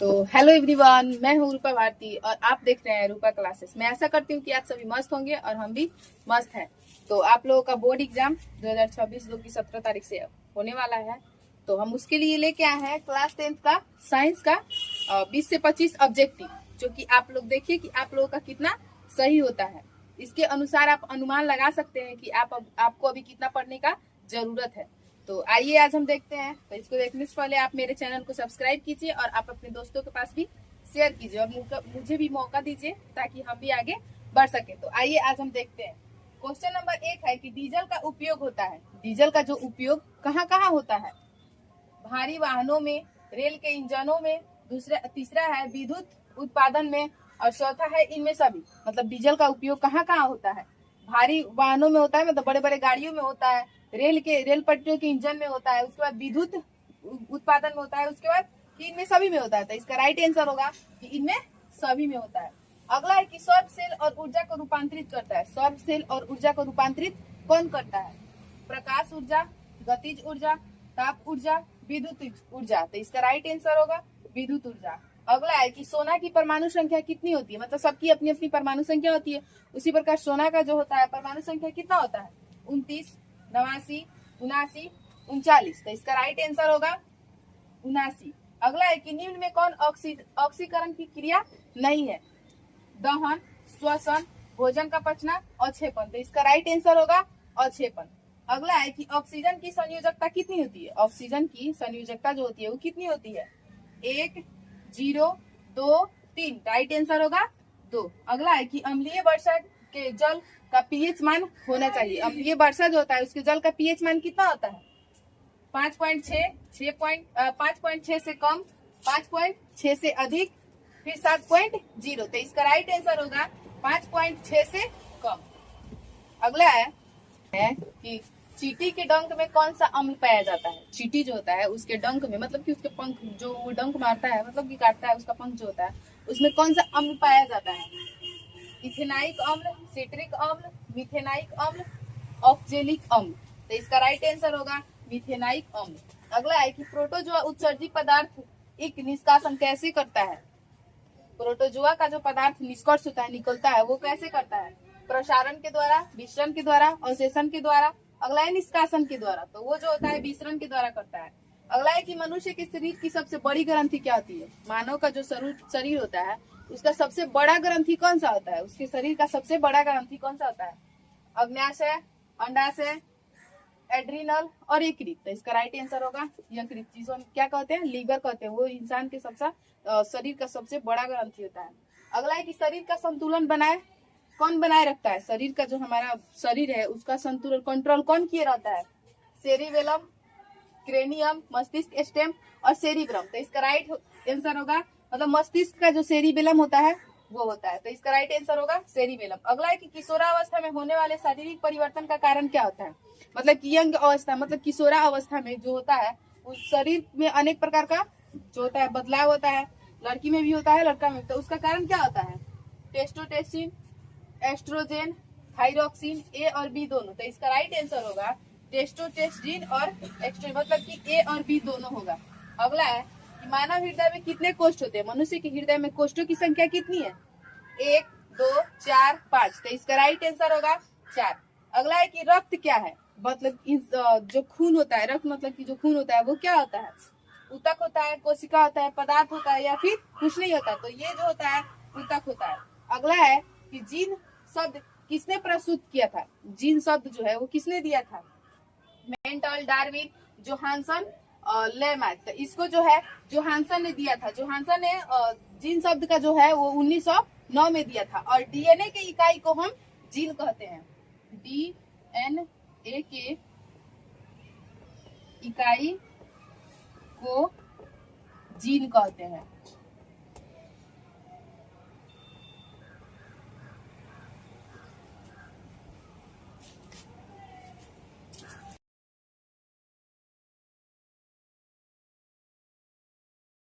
तो hello everyone, मैं हूँ रूपा भारती और आप देख रहे हैं रूपा क्लासेस। मैं आशा करती हूँ कि आप सभी मस्त होंगे और हम भी मस्त हैं। तो आप लोगों का बोर्ड एग्जाम 2026 जो कि 17 तारीख से होने वाला है, तो हम उसके लिए लेके आए हैं क्लास 10th का साइंस का 20 से 25 ऑब्जेक्टिव, जो कि आप लोग देखिए कि आप लोगों का कितना सही होता है। इसके अनुसार आप अनुमान लगा सकते हैं कि आपको अभी कितना पढ़ने का जरूरत है। तो आइए आज हम देखते हैं। तो इसको देखने से पहले आप मेरे चैनल को सब्सक्राइब कीजिए और आप अपने दोस्तों के पास भी शेयर कीजिए और मुझे भी मौका दीजिए ताकि हम भी आगे बढ़ सके। तो आइए आज हम देखते हैं। क्वेश्चन नंबर 1 है कि डीजल का उपयोग होता है। डीजल का जो उपयोग कहाँ कहाँ होता है? भारी वाहनों में, रेल के इंजनों में, तीसरा है विद्युत उत्पादन में और चौथा है इनमें सभी। मतलब डीजल का उपयोग कहाँ कहाँ होता है? भारी वाहनों में होता है, मतलब बड़े बड़े गाड़ियों में होता है, रेल पटरियों के इंजन में होता है, उसके बाद विद्युत उत्पादन में होता है, उसके बाद इनमें सभी में होता है। तो इसका राइट आंसर होगा कि इनमें सभी में होता है। अगला है कि सौर सेल और ऊर्जा को रूपांतरित करता है। सौर सेल और ऊर्जा को रूपांतरित कौन करता है? प्रकाश ऊर्जा, गतिज ऊर्जा, ताप ऊर्जा, विद्युत ऊर्जा। तो इसका राइट आंसर होगा विद्युत ऊर्जा। अगला है कि सोना की परमाणु संख्या कितनी होती है? मतलब सबकी अपनी अपनी परमाणु संख्या होती है, उसी प्रकार सोना का जो होता है परमाणु संख्या कितना होता है? 29, 89, 79, 39। तो इसका राइट आंसर होगा 79। अगला है कि निम्न में कौन ऑक्सीकरण की क्रिया नहीं है? दहन, श्वसन, भोजन का पचना, अवक्षेपण। तो इसका राइट आंसर होगा अवक्षेपण। अगला है कि ऑक्सीजन की संयोजकता कितनी होती है? ऑक्सीजन की संयोजकता जो होती है वो कितनी होती है? 1, 0, 2, 3। राइट आंसर होगा 2। अगला है कि अम्लीय वर्षा के जल का पीएच मान होना चाहिए। अम्लीय वर्षा जो होता है उसके जल का पीएच मान कितना होता है? 5.6, 5.6 से कम, 5.6 से अधिक, फिर 7.0। तो इसका राइट आंसर होगा 5.6 से कम। अगला है कि चींटी के डंक में कौन सा अम्ल पाया जाता है? चींटी जो होता है उसके डंक में, मतलब कि उसके पंख जो वो डंक मारता है, मतलब कि काटता है, उसका पंख जो होता है उसमें कौन सा अम्ल पाया जाता है? इथेनाइक अम्ल, सिट्रिक अम्ल, मिथेनाइक अम्ल, ऑक्जेलिक अम्ल। तो इसका राइट आंसर होगा मिथेनाइक अम्ल। अगला है कि प्रोटोजोआ उत्सर्जित पदार्थ एक निष्कासन कैसे करता है? प्रोटोजोआ का जो पदार्थ निष्कर्ष होता है, निकलता है, वो कैसे करता है? प्रसारण के द्वारा, विसरण के द्वारा, अवशेषण के द्वारा, अगला है निष्कासन के द्वारा। तो वो जो होता है विसरण के द्वारा करता है। अगला है कि मनुष्य के शरीर की सबसे बड़ी ग्रंथि क्या होती है? मानव का जो शरीर होता है उसका सबसे बड़ा ग्रंथि कौन सा होता है? उसके शरीर का सबसे बड़ा ग्रंथि कौन सा होता है? अग्न्याशय, अंडाशय, एड्रिनल और यकृत। तो इसका राइट आंसर होगा यकृत, जिसको हम क्या कहते हैं? लीवर कहते हैं। वो इंसान के सबसे शरीर का सबसे बड़ा ग्रंथि होता है। अगला है कि शरीर का संतुलन कौन बनाए रखता है? शरीर का जो हमारा शरीर है उसका संतुलन कंट्रोल कौन किए रहता है? सेरिबेलम, क्रेनियम, मस्तिष्क स्टेम और सेरिब्रम। तो इसका राइट आंसर होगा, मतलब मस्तिष्क का जो सेरिबेलम होता है वो होता है। तो इसका राइट आंसर होगा सेरिबेलम। अगला है कि किशोरावस्था में होने वाले शारीरिक परिवर्तन का कारण क्या होता है? मतलब कि यंग अवस्था, मतलब किशोरा अवस्था में जो होता है उस शरीर में अनेक प्रकार का जो होता है बदलाव होता है। लड़की में भी होता है, लड़का में। तो उसका कारण क्या होता है? टेस्टोस्टेरोन, एस्ट्रोजेन, थायरोक्सिन, ए और बी दोनों। तो इसका राइट आंसर होगा टेस्टोस्टेरोन और एस्ट्रोजन, मतलब कि ए और बी दोनों होगा। अगला है कि मानव हृदय में कितने कोष्ठ होते हैं? मनुष्य के हृदय में कोष्ठों की संख्या कितनी है? 1, 2, 4, 5। तो इसका राइट आंसर होगा 4। अगला है कि रक्त क्या है? मतलब जो खून होता है, रक्त मतलब कि जो खून होता है वो क्या होता है? ऊतक होता है, कोशिका होता है, पदार्थ होता है, या फिर कुछ नहीं होता? तो ये जो होता है ऊतक होता है। अगला है कि जीन शब्द किसने प्रस्तुत किया था? जीन शब्द जो है वो किसने दिया था? मेंटल, डार्विन, जोहानसन और लेमैक। तो इसको जो है जोहानसन ने दिया था। जोहानसन ने जीन शब्द का जो है वो 1909 में दिया था। और डीएनए के इकाई को हम जीन कहते हैं। डीएनए के इकाई को जीन कहते हैं।